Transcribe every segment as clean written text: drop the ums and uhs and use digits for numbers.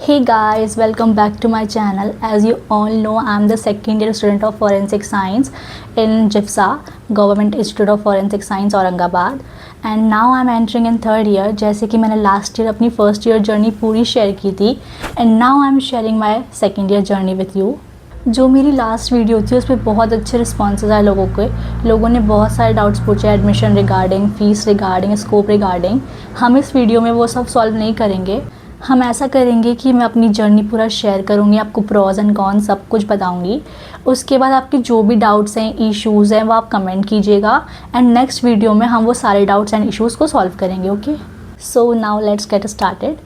Hey guys, welcome back to my channel. As you all know, I am the second year student of Forensic Science in JIFSA, Government Institute of Forensic Science, Aurangabad. And now I am entering in third year. जैसे कि मैंने last year अपनी first year journey पूरी share की थी, and now I am sharing my second year journey with you. जो मेरी last video थी उस पर बहुत अच्छे रिस्पॉन्सेज आए लोगों के. लोगों ने बहुत सारे डाउट्स पूछे admission regarding, fees regarding, scope regarding. हम इस वीडियो में वो सब सॉल्व नहीं करेंगे. हम ऐसा करेंगे कि मैं अपनी जर्नी पूरा शेयर करूँगी, आपको प्रॉज एंड कॉन सब कुछ बताऊँगी. उसके बाद आपके जो भी डाउट्स हैं, इश्यूज़ हैं, वो आप कमेंट कीजिएगा एंड नेक्स्ट वीडियो में हम वो सारे डाउट्स एंड इश्यूज़ को सॉल्व करेंगे. Okay, so now let's get started.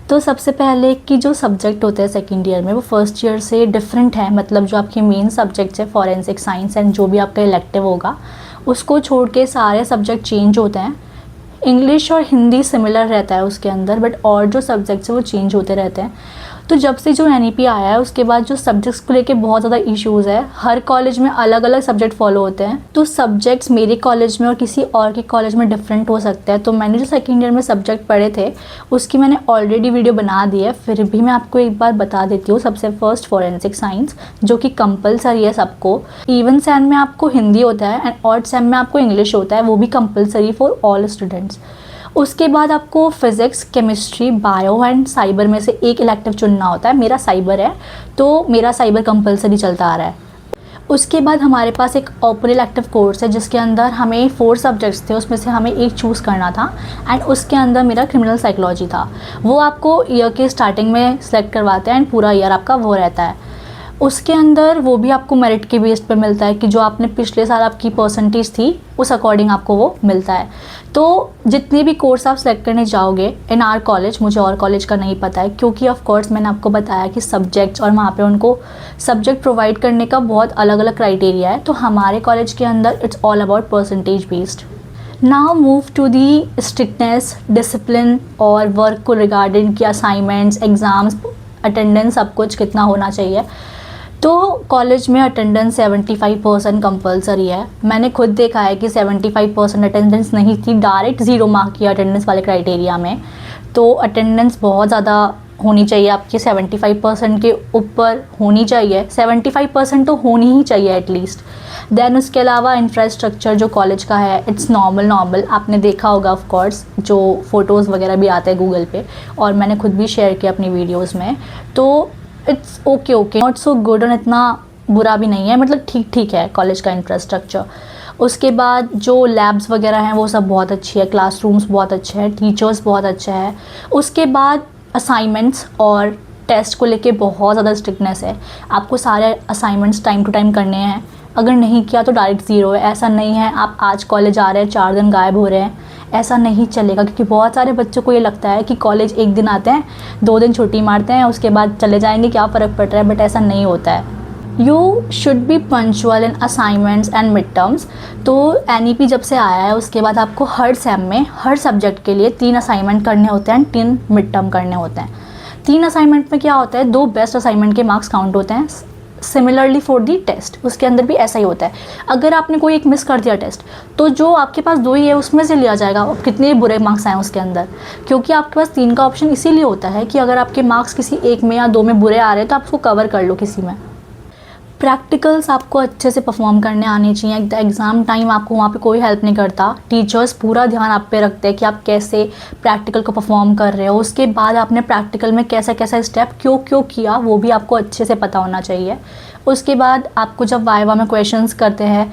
तो सबसे पहले कि जो सब्जेक्ट होते हैं सेकेंड ईयर में वो फर्स्ट ईयर से डिफरेंट है. मतलब जो आपके मेन सब्जेक्ट्स है फॉरेंसिक साइंस एंड जो भी आपका इलेक्टिव होगा उसको छोड़ के सारे सब्जेक्ट चेंज होते हैं. इंग्लिश और हिंदी सिमिलर रहता है उसके अंदर, बट और जो सब्जेक्ट्स हैं वो चेंज होते रहते हैं. तो जब से जो NEP आया है उसके बाद जो सब्जेक्ट्स को लेके बहुत ज़्यादा इश्यूज़ है. हर कॉलेज में अलग अलग सब्जेक्ट फॉलो होते हैं, तो सब्जेक्ट्स मेरे कॉलेज में और किसी और के कॉलेज में डिफरेंट हो सकता है. तो मैंने जो सेकेंड ईयर में सब्जेक्ट पढ़े थे उसकी मैंने ऑलरेडी वीडियो बना दी है, फिर भी मैं आपको एक बार बता देती हूँ. सबसे फर्स्ट फॉरेंसिक साइंस, जो कि कंपलसरी है सबको. इवन सेम में आपको हिंदी होता है एंड ऑड सेम में आपको इंग्लिश होता है, वो भी कंपलसरी फॉर ऑल स्टूडेंट्स. उसके बाद आपको physics, chemistry, bio and cyber में से एक इलेक्टिव चुनना होता है. मेरा साइबर है तो मेरा साइबर कंपलसरी चलता आ रहा है. उसके बाद हमारे पास एक ओपन इलेक्टिव कोर्स है जिसके अंदर हमें 4 सब्जेक्ट्स थे, उसमें से हमें एक चूज़ करना था एंड उसके अंदर मेरा क्रिमिनल साइकोलॉजी था. वो आपको ईयर के स्टार्टिंग में सेलेक्ट करवाते हैं एंड पूरा ईयर आपका वो रहता है. उसके अंदर वो भी आपको मेरिट के बेस पे मिलता है कि जो आपने पिछले साल आपकी परसेंटेज थी उस अकॉर्डिंग आपको वो मिलता है. तो जितने भी कोर्स आप सेलेक्ट करने जाओगे इन आर कॉलेज, मुझे और कॉलेज का नहीं पता है क्योंकि ऑफ कोर्स मैंने आपको बताया कि सब्जेक्ट्स और वहाँ पे उनको सब्जेक्ट प्रोवाइड करने का बहुत अलग अलग क्राइटेरिया है. तो हमारे कॉलेज के अंदर it's all about percentage based. Now move to the strictness, discipline और वर्क को रिगार्डिंग कि असाइनमेंट्स, एग्ज़ाम्स, अटेंडेंस सब कुछ कितना होना चाहिए. तो कॉलेज में अटेंडेंस 75% कंपलसरी है. मैंने खुद देखा है कि 75% अटेंडेंस नहीं थी, डायरेक्ट 0 मार्क किया अटेंडेंस वाले क्राइटेरिया में. तो अटेंडेंस बहुत ज़्यादा होनी चाहिए आपकी, 75% के ऊपर होनी चाहिए. 75% तो होनी ही चाहिए एटलीस्ट. देन उसके अलावा इंफ्रास्ट्रक्चर जो कॉलेज का है इट्स नॉर्मल. आपने देखा होगा ऑफ कोर्स, जो फ़ोटोज़ वगैरह भी आते हैं गूगल पे और मैंने खुद भी शेयर किया अपनी वीडियोज़ में. तो it's okay, not so good और इतना बुरा भी नहीं है, मतलब ठीक है कॉलेज का इंफ्रास्ट्रक्चर. उसके बाद जो लैब्स वगैरह हैं वो सब बहुत अच्छी है, क्लासरूम्स बहुत अच्छे हैं, टीचर्स बहुत अच्छे हैं. उसके बाद असाइनमेंट्स और टेस्ट को लेके बहुत ज़्यादा स्ट्रिक्टनेस है. आपको सारे असाइनमेंट्स टाइम टू टाइम करने हैं, अगर नहीं किया तो डायरेक्ट 0 है. ऐसा नहीं है आप आज कॉलेज आ रहे हैं 4 दिन गायब हो रहे हैं, ऐसा नहीं चलेगा. क्योंकि बहुत सारे बच्चों को ये लगता है कि कॉलेज एक दिन आते हैं, 2 दिन छुट्टी मारते हैं, उसके बाद चले जाएंगे, क्या फ़र्क पड़ रहा है, बट ऐसा नहीं होता है. You should be punctual in assignments and mid terms. तो NEP जब से आया है उसके बाद आपको हर सेम में हर सब्जेक्ट के लिए 3 असाइनमेंट करने होते हैं, 3 मिड टर्म करने होते हैं. 3 असाइनमेंट में क्या होता है, 2 बेस्ट असाइनमेंट के मार्क्स काउंट होते हैं. सिमिलरली फॉर दी टेस्ट उसके अंदर भी ऐसा ही होता है. अगर आपने कोई एक मिस कर दिया टेस्ट तो जो आपके पास 2 ही है उसमें से लिया जाएगा, कितने बुरे मार्क्स आए उसके अंदर. क्योंकि आपके पास 3 का ऑप्शन इसीलिए होता है कि अगर आपके मार्क्स किसी एक में या 2 में बुरे आ रहे हैं तो आप उसको कवर कर लो किसी में. प्रैक्टिकल्स आपको अच्छे से परफॉर्म करने आने चाहिए. एग्ज़ाम टाइम आपको वहाँ पे कोई हेल्प नहीं करता. टीचर्स पूरा ध्यान आप पे रखते हैं कि आप कैसे प्रैक्टिकल को परफॉर्म कर रहे हो. उसके बाद आपने प्रैक्टिकल में कैसा कैसा स्टेप क्यों किया वो भी आपको अच्छे से पता होना चाहिए. उसके बाद आपको जब वाइवा में क्वेश्चंस करते हैं,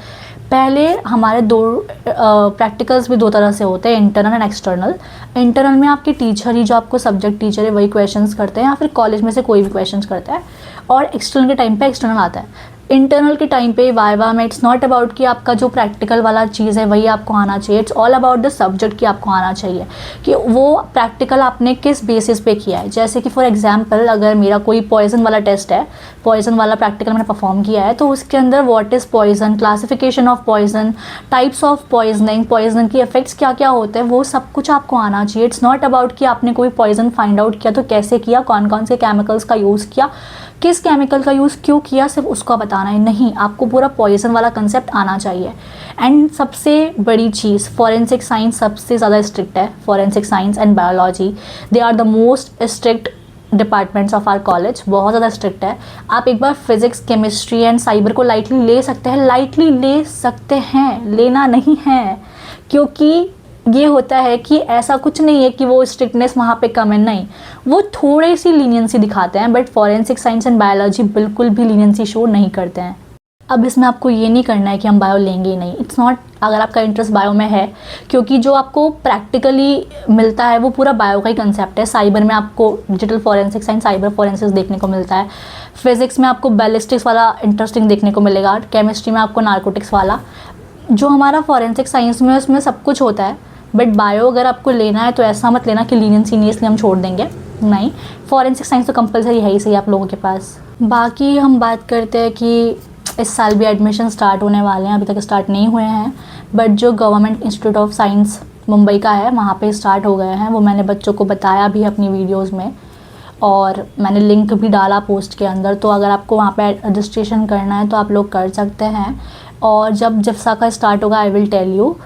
पहले हमारे 2 प्रैक्टिकल्स भी 2 तरह से होते हैं, इंटरनल एंड एक्सटर्नल. इंटरनल में आपके टीचर ही, जो आपको सब्जेक्ट टीचर है वही क्वेश्चंस करते हैं या फिर कॉलेज में से कोई भी क्वेश्चंस करता है. और एक्सटर्नल के टाइम पे एक्सटर्नल आता है. इंटरनल के टाइम पे वाइवा में इट्स नॉट अबाउट कि आपका जो प्रैक्टिकल वाला चीज़ है वही आपको आना चाहिए. It's all about the subject कि आपको आना चाहिए कि वो प्रैक्टिकल आपने किस बेसिस पे किया है. जैसे कि फॉर एग्जांपल अगर मेरा कोई पॉइजन वाला टेस्ट है, पॉइजन वाला प्रैक्टिकल मैंने परफॉर्म किया है, तो उसके अंदर what is poison, classification of poison, types of poisoning, poison की इफेक्ट्स क्या क्या होते हैं, वो सब कुछ आपको आना चाहिए. इट्स नॉट अबाउट कि आपने कोई पॉइजन फाइंड आउट किया तो कैसे किया, कौन कौन से केमिकल्स का यूज़ किया, किस केमिकल का यूज़ क्यों किया, सिर्फ उसको बताना है. नहीं, आपको पूरा पॉइजन वाला कंसेप्ट आना चाहिए. एंड सबसे बड़ी चीज़, फॉरेंसिक साइंस सबसे ज़्यादा स्ट्रिक्ट है. Forensic science and biology, they are the most strict departments of our college बहुत ज़्यादा स्ट्रिक्ट है। आप एक बार फिज़िक्स, केमिस्ट्री एंड साइबर को लाइटली ले सकते हैं, लाइटली ले सकते हैं, लेना नहीं है, क्योंकि ये होता है कि ऐसा कुछ नहीं है कि वो स्ट्रिक्टनेस वहाँ पे कम है, नहीं, वो थोड़ी सी लीनियंसी दिखाते हैं, but forensic science and biology बिल्कुल भी लीनियंसी शो नहीं करते हैं। अब इसमें आपको ये नहीं करना है कि हम बायो लेंगे ही नहीं, इट्स नॉट, अगर आपका इंटरेस्ट बायो में है, क्योंकि जो आपको प्रैक्टिकली मिलता है वो पूरा बायो का ही कंसेप्ट है। साइबर में आपको digital forensic science, cyber forensics देखने को मिलता है। फिजिक्स में आपको बैलिस्टिक्स वाला इंटरेस्टिंग देखने को मिलेगा। केमिस्ट्री में आपको नार्कोटिक्स वाला। जो हमारा फॉरेंसिक साइंस में उसमें सब कुछ होता है, बट बायो अगर आपको लेना है तो ऐसा मत लेना कि लीनियंसी नहीं इसलिए हम छोड़ देंगे, नहीं, फॉरेंसिक साइंस तो कंपलसरी है ही सही आप लोगों के पास। बाकी हम बात करते हैं कि इस साल भी एडमिशन स्टार्ट होने वाले हैं, अभी तक स्टार्ट नहीं हुए हैं, बट जो government institute of science Mumbai का है वहाँ पे स्टार्ट हो गए हैं। वो मैंने बच्चों को बताया भी अपनी वीडियोस में, और मैंने लिंक भी डाला पोस्ट के अंदर, तो अगर आपको वहाँ पे रजिस्ट्रेशन करना है तो आप लोग कर सकते हैं। और जब जिफ्सा का स्टार्ट होगा आई विल टेल यू।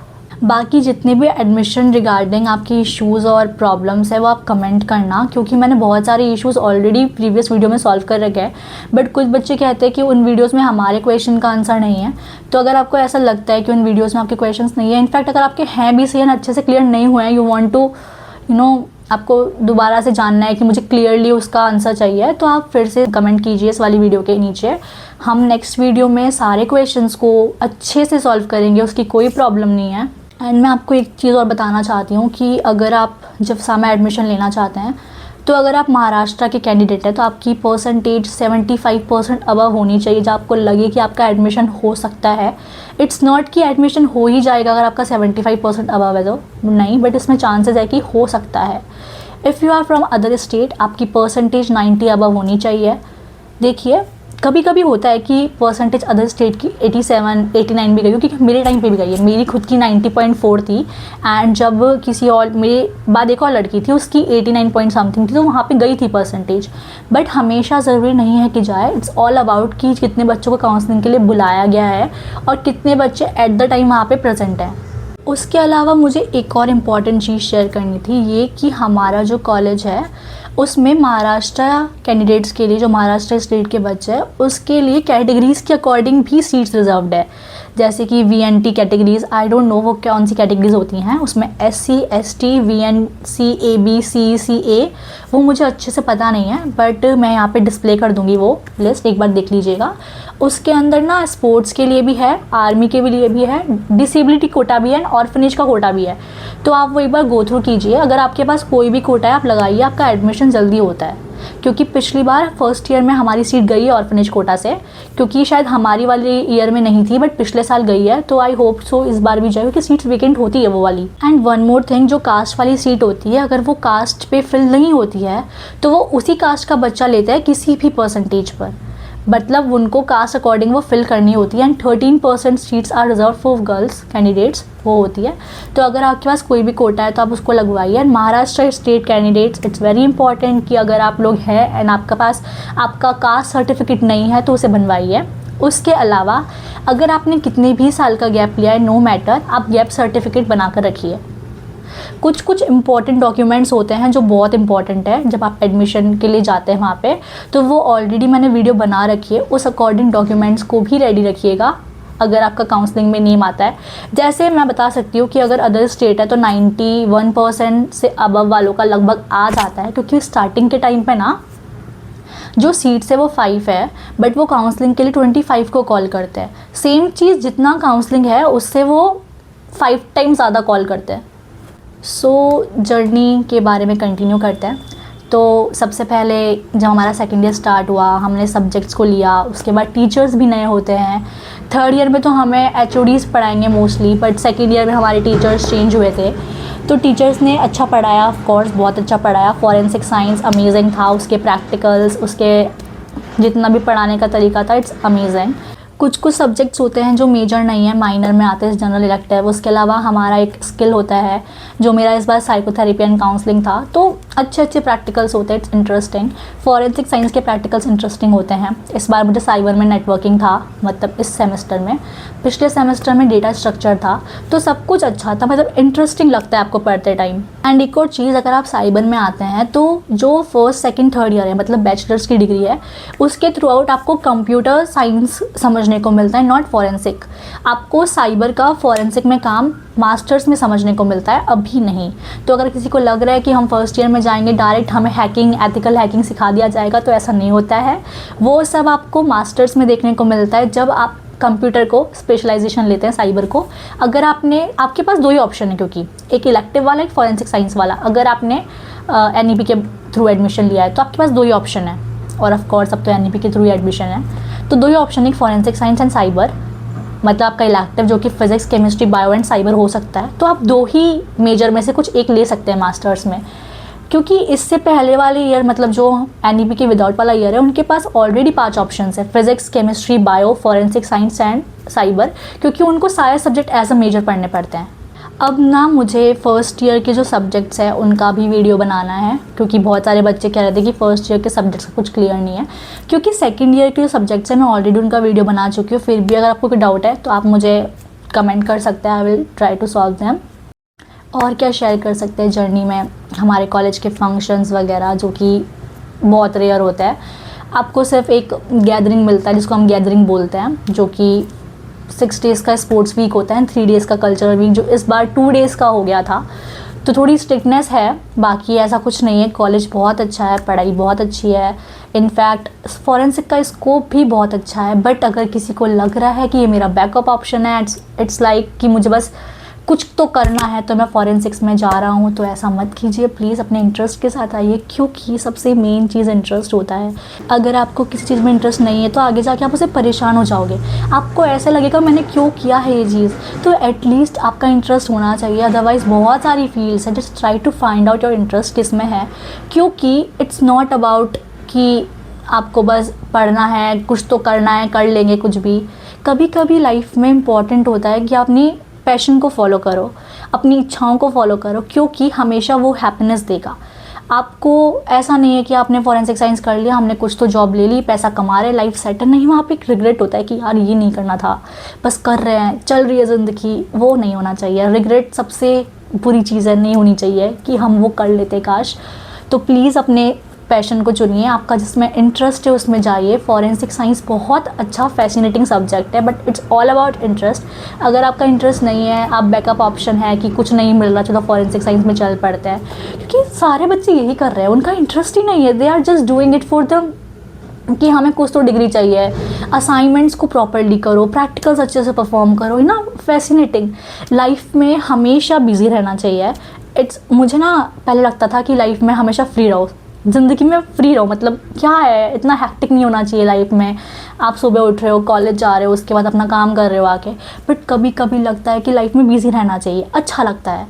बाकी जितने भी एडमिशन रिगार्डिंग आपकी इश्यूज़ और प्रॉब्लम्स है वो आप कमेंट करना, क्योंकि मैंने बहुत सारे इश्यूज़ ऑलरेडी प्रीवियस वीडियो में सॉल्व कर रखे हैं, बट कुछ बच्चे कहते हैं कि उन वीडियोस में हमारे क्वेश्चन का आंसर नहीं है। तो अगर आपको ऐसा लगता है कि उन वीडियोज़ में आपके क्वेश्चन नहीं है, इनफैक्ट अगर आपके हैं भी सही अच्छे से क्लियर नहीं हुए हैं, यू वॉन्ट टू आपको दोबारा से जानना है कि मुझे क्लियरली उसका आंसर चाहिए, तो आप फिर से कमेंट कीजिए इस वाली वीडियो के नीचे। हम नेक्स्ट वीडियो में सारे क्वेश्चंस को अच्छे से सॉल्व करेंगे, उसकी कोई प्रॉब्लम नहीं है। एंड मैं आपको एक चीज़ और बताना चाहती हूँ कि अगर आप जिफ्सा में एडमिशन लेना चाहते हैं, तो अगर आप महाराष्ट्र के कैंडिडेट हैं तो आपकी परसेंटेज 75% अबव होनी चाहिए, जब आपको लगे कि आपका एडमिशन हो सकता है। इट्स नॉट कि एडमिशन हो ही जाएगा अगर आपका 75% अबव है तो नहीं, बट इसमें चांसेस है कि हो सकता है। If you are from other state, आपकी परसेंटेज 90 अबव होनी चाहिए। देखिए कभी कभी होता है कि परसेंटेज अदर स्टेट की 87, 89 भी गई हो, क्योंकि मेरे टाइम पे भी गई है। मेरी खुद की 90.4 थी, एंड जब किसी और मेरे बाद एक और लड़की थी उसकी 89 पॉइंट समथिंग थी, तो वहाँ पे गई थी परसेंटेज। बट हमेशा ज़रूरी नहीं है कि जाए, इट्स ऑल अबाउट कि कितने बच्चों को काउंसलिंग के लिए बुलाया गया है और कितने बच्चे एट द टाइम वहाँ पर प्रेजेंट हैं। उसके अलावा मुझे एक और इम्पॉर्टेंट चीज़ शेयर करनी थी, ये कि हमारा जो कॉलेज है उसमें महाराष्ट्र कैंडिडेट्स के लिए, जो महाराष्ट्र स्टेट के बच्चे हैं उसके लिए कैटेगरीज़ के अकॉर्डिंग भी सीट्स रिजर्व्ड है। जैसे कि VNT categories, I don't know वो कौन सी कैटेगरीज़ होती हैं, उसमें SC, ST, VNC, AB, CA वो मुझे अच्छे से पता नहीं है, बट मैं यहाँ पे डिस्प्ले कर दूँगी वो लिस्ट, एक बार देख लीजिएगा। उसके अंदर ना स्पोर्ट्स के लिए भी है, आर्मी के लिए भी है, डिसेबिलिटी कोटा भी है, ऑर्फनेज का कोटा भी है। तो आप वो एक बार गो थ्रू कीजिए, अगर आपके पास कोई भी कोटा है आप लगाइए, आपका एडमिशन जल्दी होता है। क्योंकि पिछली बार फर्स्ट ईयर में हमारी सीट गई है ऑर्फनेज कोटा से, क्योंकि शायद हमारी वाली ईयर में नहीं थी बट पिछले साल गई है, तो आई होप सो इस बार भी जाए, क्योंकि सीट्स वेकेंट होती है वो वाली। एंड वन मोर थिंग, जो कास्ट वाली सीट होती है अगर वो कास्ट पे फिल नहीं होती है तो वो उसी कास्ट का बच्चा लेता है किसी भी परसेंटेज पर, मतलब उनको कास्ट अकॉर्डिंग वो फिल करनी होती है। And 13% seats are reserve for girls candidates, वो होती है। तो अगर आपके पास कोई भी कोटा है तो आप उसको लगवाइए। And Maharashtra state candidates, it's very important कि अगर आप लोग हैं एंड आपके पास आपका कास्ट सर्टिफिकेट नहीं है तो उसे बनवाइए। उसके अलावा अगर आपने कितने भी साल का गैप लिया है, नो मैटर, आप गैप सर्टिफिकेट बना कर रखिए। कुछ इंपॉर्टेंट डॉक्यूमेंट्स होते हैं जो बहुत इंपॉर्टेंट है जब आप एडमिशन के लिए जाते हैं वहाँ पे, तो वो ऑलरेडी मैंने वीडियो बना रखी है, उस अकॉर्डिंग डॉक्यूमेंट्स को भी रेडी रखिएगा अगर आपका काउंसलिंग में नेम आता है। जैसे मैं बता सकती हूँ कि अगर अदर स्टेट है तो 91% से अबव वालों का लगभग आ जाता है, क्योंकि स्टार्टिंग के टाइम पे ना जो सीट्स है वो 5 है, बट वो काउंसलिंग के लिए 25 को कॉल करते हैं। सेम चीज़ जितना काउंसलिंग है उससे वो 5 टाइम ज़्यादा कॉल करते हैं। सो जर्नी के बारे में कंटिन्यू करते हैं। तो सबसे पहले जब हमारा सेकेंड ईयर स्टार्ट हुआ हमने सब्जेक्ट्स को लिया, उसके बाद टीचर्स भी नए होते हैं। थर्ड ईयर में तो हमें HODs पढ़ाएंगे मोस्टली, बट सेकेंड ईयर में हमारे टीचर्स चेंज हुए थे, तो टीचर्स ने अच्छा पढ़ाया, ऑफ कोर्स बहुत अच्छा पढ़ाया। फॉरेंसिक साइंस अमेजिंग था, उसके प्रैक्टिकल्स, उसके जितना भी पढ़ाने का तरीका था, इट्स अमेजिंग। कुछ सब्जेक्ट्स होते हैं जो मेजर नहीं है, माइनर में आते हैं, जनरल इलेक्टिव। उसके अलावा हमारा एक स्किल होता है जो मेरा इस बार साइकोथेरेपी एंड काउंसलिंग था, तो अच्छे प्रैक्टिकल्स होते हैं, इट्स इंटरेस्टिंग। फॉरेंसिक साइंस के प्रैक्टिकल्स इंटरेस्टिंग होते हैं। इस बार मुझे साइबर में नेटवर्किंग था, मतलब इस सेमेस्टर में। पिछले सेमेस्टर में डेटा स्ट्रक्चर था, तो सब कुछ अच्छा था, मतलब इंटरेस्टिंग लगता है आपको पढ़ते टाइम। एंड एक और चीज़, अगर आप साइबर में आते हैं तो जो फर्स्ट सेकंड थर्ड ईयर है, मतलब बैचलर्स की डिग्री है, उसके थ्रू आउट आपको कंप्यूटर साइंस समझने को मिलता है, नॉट फॉरेंसिक। आपको साइबर का फॉरेंसिक में काम मास्टर्स में समझने को मिलता है, अभी नहीं। तो अगर किसी को लग रहा है कि हम फर्स्ट ईयर में जाएंगे डायरेक्ट हमें हैकिंग, एथिकल हैकिंग सिखा दिया जाएगा, तो ऐसा नहीं होता है। वो सब आपको मास्टर्स में देखने को मिलता है, जब आप कंप्यूटर को स्पेशलाइजेशन लेते हैं, साइबर को। अगर आपके पास 2 ही ऑप्शन है, क्योंकि एक इलेक्टिव वाला, एक फॉरेंसिक साइंस वाला। अगर आपने NEP के थ्रू एडमिशन लिया है तो आपके पास 2 ही ऑप्शन है, और ऑफ कोर्स अब तो NEP के थ्रू ही एडमिशन है, तो 2 ही ऑप्शन, एक फॉरेंसिक साइंस एंड साइबर। मतलब आपका इलेक्टिव जो कि physics, chemistry, bio and cyber हो सकता है, तो आप 2 ही मेजर में से कुछ एक ले सकते हैं मास्टर्स में। क्योंकि इससे पहले वाले ईयर, मतलब जो NEP के विदाउट वाला ईयर है, उनके पास ऑलरेडी 5 ऑप्शंस है, physics, chemistry, bio, forensic science and cyber, क्योंकि उनको सारे सब्जेक्ट एज अ मेजर पढ़ने पड़ते हैं। अब ना मुझे फ़र्स्ट ईयर के जो सब्जेक्ट्स हैं उनका भी वीडियो बनाना है, क्योंकि बहुत सारे बच्चे कह रहे थे कि फ़र्स्ट ईयर के सब्जेक्ट्स का कुछ क्लियर नहीं है। क्योंकि सेकंड ईयर के जो सब्जेक्ट्स हैं मैं ऑलरेडी उनका वीडियो बना चुकी हूँ। फिर भी अगर आपको कोई डाउट है तो आप मुझे कमेंट कर सकते हैं, I will try to solve them. और क्या शेयर कर सकते हैं जर्नी में, हमारे कॉलेज के फंक्शंस वगैरह, जो कि बहुत रेयर होता है। आपको सिर्फ एक गैदरिंग मिलता है जिसको हम गैदरिंग बोलते हैं, जो कि 6 डेज़ का स्पोर्ट्स वीक होता है, 3 डेज़ का कल्चरल वीक, जो इस बार 2 डेज़ का हो गया था। तो थोड़ी स्ट्रिक्टनेस है, बाकी ऐसा कुछ नहीं है। कॉलेज बहुत अच्छा है, पढ़ाई बहुत अच्छी है, इनफैक्ट फॉरेंसिक का स्कोप भी बहुत अच्छा है। बट अगर किसी को लग रहा है कि ये मेरा बैकअप ऑप्शन है, इट्स लाइक कि मुझे बस कुछ तो करना है तो मैं फॉरेंसिक्स में जा रहा हूँ, तो ऐसा मत कीजिए प्लीज़। अपने इंटरेस्ट के साथ आइए, क्योंकि सबसे मेन चीज़ इंटरेस्ट होता है। अगर आपको किसी चीज़ में इंटरेस्ट नहीं है तो आगे जाके आप उसे परेशान हो जाओगे, आपको ऐसा लगेगा मैंने क्यों किया है ये चीज़। तो एटलीस्ट आपका इंटरेस्ट होना चाहिए, अदरवाइज़ बहुत सारी फील्ड्स हैं। Just try to find out your interest किस में है, क्योंकि इट्स नॉट अबाउट कि आपको बस पढ़ना है, कुछ तो करना है, कर लेंगे कुछ भी। कभी कभी लाइफ में इम्पॉर्टेंट होता है कि अपनी पैशन को फॉलो करो, अपनी इच्छाओं को फॉलो करो, क्योंकि हमेशा वो हैप्पीनेस देगा आपको। ऐसा नहीं है कि आपने फॉरेंसिक साइंस कर लिया, हमने कुछ तो जॉब ले ली, पैसा कमा रहे, लाइफ सेट है, नहीं। वहाँ पे एक रिग्रेट होता है कि यार ये नहीं करना था, बस कर रहे हैं, चल रही है ज़िंदगी। वो नहीं होना चाहिए। रिग्रेट सबसे बुरी चीज़ है, नहीं होनी चाहिए कि हम वो कर लेते काश। तो प्लीज़ अपने पैशन को चुनिए, आपका जिसमें इंटरेस्ट है उसमें जाइए। फॉरेंसिक साइंस बहुत अच्छा फैसिनेटिंग सब्जेक्ट है, but it's all about interest. अगर आपका इंटरेस्ट नहीं है, आप बैकअप ऑप्शन है कि कुछ नहीं मिल रहा, चलो फॉरेंसिक साइंस में चल पड़ते हैं, क्योंकि सारे बच्चे यही कर रहे हैं, उनका इंटरेस्ट ही नहीं है। They are just doing it for the कि हमें कुछ तो डिग्री चाहिए। असाइनमेंट्स को प्रॉपर्ली करो, प्रैक्टिकल्स अच्छे से परफॉर्म करो, है ना, फैसिनेटिंग। लाइफ में हमेशा बिजी रहना चाहिए। मुझे ना पहले लगता था कि लाइफ में हमेशा फ्री रहो, ज़िंदगी में फ्री रहो, मतलब क्या है, इतना हैक्टिक नहीं होना चाहिए लाइफ में। आप सुबह उठ रहे हो, कॉलेज जा रहे हो, उसके बाद अपना काम कर रहे हो आके। बट कभी कभी लगता है कि लाइफ में बिजी रहना चाहिए, अच्छा लगता है।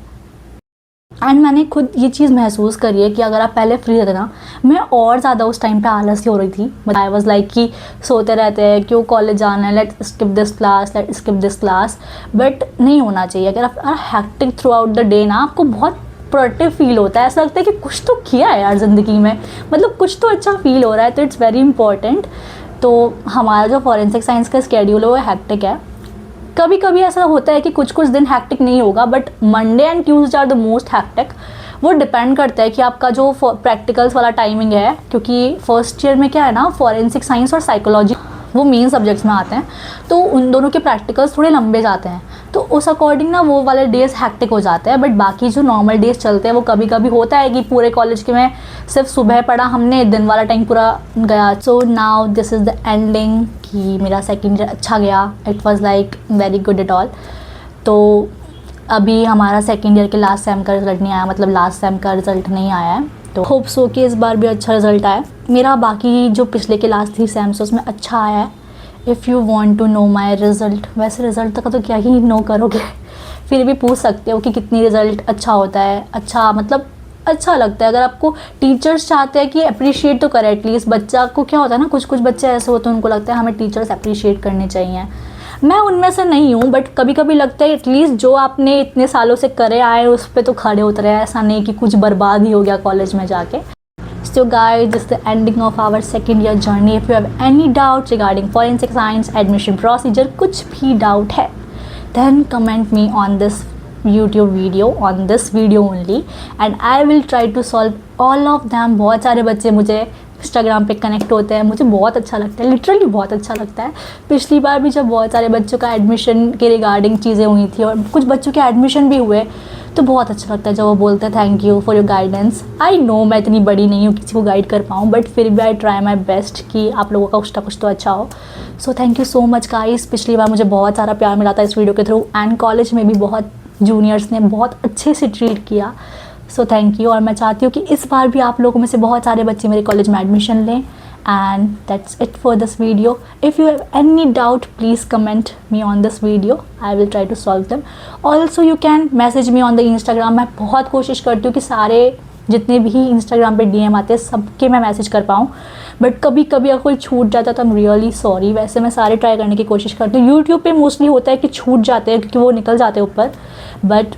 एंड मैंने खुद ये चीज़ महसूस करी है कि अगर आप पहले फ्री रहते ना, मैं और ज़्यादा उस टाइम पे आलसी हो रही थी। आई वॉज लाइक कि सोते रहते हैं, क्यों कॉलेज जाना है, let skip this class. But नहीं होना चाहिए। अगर आप hectic throughout the day ना, आपको बहुत प्रोडक्टिव फील होता है, ऐसा लगता है कि कुछ तो किया है यार ज़िंदगी में, मतलब कुछ तो अच्छा फील हो रहा है। तो इट्स वेरी इंपॉर्टेंट। तो हमारा जो फॉरेंसिक साइंस का स्केड्यूल है वो हैक्टिक है। कभी कभी ऐसा होता है कि कुछ दिन हैक्टिक नहीं होगा, but Monday and Tuesday are the most hectic. वो डिपेंड करता है कि आपका जो प्रैक्टिकल्स वाला टाइमिंग है, क्योंकि फर्स्ट ईयर में क्या है ना, फॉरेंसिक साइंस और साइकोलॉजी वो मेन सब्जेक्ट्स में आते हैं, तो उन दोनों के प्रैक्टिकल्स थोड़े लंबे जाते हैं, तो उस अकॉर्डिंग ना वो वाले डेज़ हैक्टिक हो जाते हैं। बट बाकी जो नॉर्मल डेज़ चलते हैं वो कभी कभी होता है कि पूरे कॉलेज के में सिर्फ सुबह पढ़ा हमने, दिन वाला टाइम पूरा गया। So now this is the ending कि मेरा सेकेंड ईयर अच्छा गया, it was like very good at all. तो अभी हमारा सेकेंड ईयर के लास्ट सेम का रिज़ल्ट नहीं आया, मतलब लास्ट सेम का रिज़ल्ट नहीं आया है, तो होप सो कि इस बार भी अच्छा रिज़ल्ट आया। मेरा बाकी जो पिछले के लास्ट 3 सेम्स उसमें अच्छा आया है। If you want to know my result, वैसे रिज़ल्ट तक तो क्या ही नो करोगे, फिर भी पूछ सकते हो कि कितनी रिज़ल्ट अच्छा होता है। अच्छा मतलब अच्छा लगता है। अगर आपको टीचर्स चाहते हैं कि अप्रिशिएट तो करें एटलीस्ट। बच्चा को क्या होता है ना, कुछ बच्चे ऐसे होते हैं उनको लगता है हमें टीचर्स अप्रिशिएट करने चाहिए। मैं उनमें से नहीं हूँ, बट कभी कभी लगता है एटलीस्ट जो आपने इतने सालों से करे आए उस पर तो खड़े उतरे। ऐसा नहीं कि कुछ बर्बाद ही हो गया कॉलेज में जाके। So guys, this is the ending of our second year journey. If you have any doubts regarding forensic science admission procedure, कुछ भी doubt है, then comment me on this YouTube video on this video only and I will try to solve all of them। बहुत सारे बच्चे मुझे Instagram पे connect होते हैं, मुझे बहुत अच्छा लगता है, लिटरली बहुत अच्छा लगता है। पिछली बार भी जब बहुत सारे बच्चों का एडमिशन के रिगार्डिंग चीज़ें हुई थी और कुछ बच्चों के एडमिशन भी हुए, तो बहुत अच्छा लगता है जब वो बोलते हैं thank you for your guidance. I know मैं इतनी बड़ी नहीं हूँ किसी को गाइड कर पाऊँ, बट फिर भी आई ट्राई माई बेस्ट कि आप लोगों का कुछ ना कुछ तो अच्छा हो। सो thank you so much guys. पिछली बार मुझे बहुत सारा प्यार मिला था इस वीडियो के थ्रू एंड कॉलेज में भी बहुत जूनियर्स ने बहुत अच्छे से ट्रीट किया। सो थैंक यू। और मैं चाहती हूँ कि इस बार भी आप लोगों में से बहुत सारे बच्चे मेरे कॉलेज में एडमिशन लें। And that's it for this video. If you have any doubt please comment me on this video, I will try to solve them. Also you can message me on the Instagram. मैं बहुत कोशिश करती हूँ कि सारे जितने भी Instagram पे DM आते हैं सबके मैं मैसेज कर पाऊँ, बट कभी कभी अगर कोई छूट जाता है तो आई एम रियली सॉरी। वैसे मैं सारे ट्राई करने की कोशिश करती हूँ। यूट्यूब पे मोस्टली होता है कि छूट जाते हैं क्योंकि वो निकल जाते हैं ऊपर, बट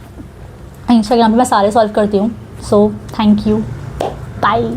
इंस्टाग्राम पे मैं सारे सॉल्व करती हूँ। So thank you, bye.